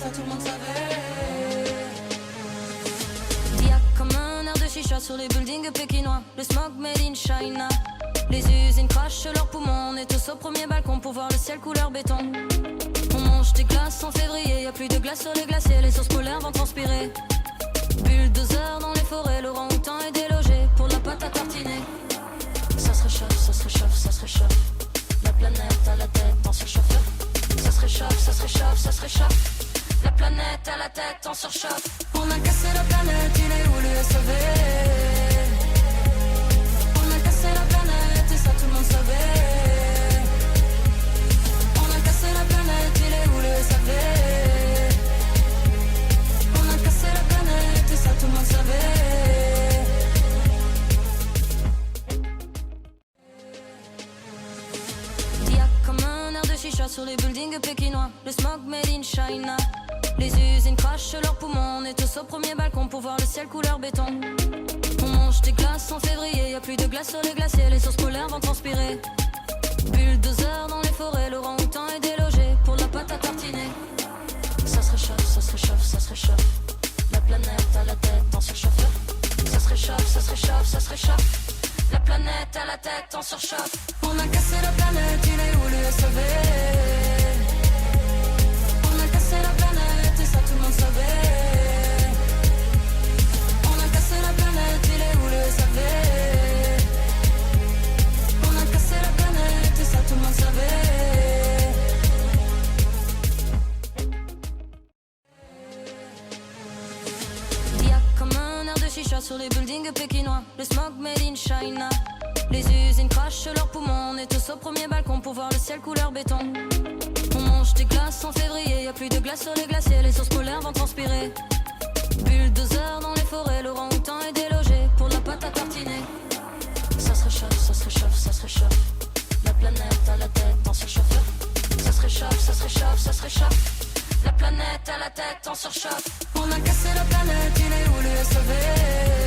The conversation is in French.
ça tout le monde savait. Y'a comme un air de chicha sur les buildings pékinois. Le smog made in China. Les usines crachent leurs poumons. On est tous au premier balcon pour voir le ciel couleur béton. On mange des glaces en février. Y'a plus de glace sur les glaciers. Les sources polaires vont transpirer. Bulldozer dans les forêts. L'orang-outan est délogé pour la pâte à tartiner. Ça se réchauffe, ça se réchauffe, ça se réchauffe. La planète à la tête en surchauffe. Ça se réchauffe, ça se réchauffe, ça se réchauffe. La planète à la tête en surchauffe. On a cassé la planète, il est où le SAV? On a cassé la planète et ça tout le monde savait. On a cassé la planète, il est où le SAV? On a cassé la planète et ça tout le monde savait. Y'a comme un air de chicha sur les buildings pékinois. Le smog made in China. Les usines crachent leurs poumons. On est tous au premier balcon pour voir le ciel couleur béton. On mange des glaces en février. Y'a plus de glace sur les glaciers. Les sources polaires vont transpirer. Bulldozer dans les forêts. L'orang-outan est délogé pour la pâte à tartiner. Ça se réchauffe, ça se réchauffe, ça se réchauffe. La planète à la tête en surchauffe. Ça se réchauffe, ça se réchauffe, ça se réchauffe. La planète à la tête en surchauffe. On a cassé la planète, il est où le SAV? On a cassé la planète et ça tout le monde savait. On a cassé la planète, il est où le SAV? On a cassé la planète et ça tout le monde savait. Y'a comme un air de chicha sur les buildings pékinois. Le smog made in China. Les usines crachent leurs poumons. On est tous au premier balcon pour voir le ciel couleur béton. On mange des glaces en février. Y'a plus de glace sur les glaciers. Les sources polaires vont transpirer. Bulldozer dans les forêts. L'orang-outan est délogé pour la pâte à tartiner. Ça se réchauffe, ça se réchauffe, ça se réchauffe. La planète à la tête en surchauffe. Ça se réchauffe, ça se réchauffe, ça se réchauffe. La planète à la tête en surchauffe. On a cassé la planète, il est où le SAV?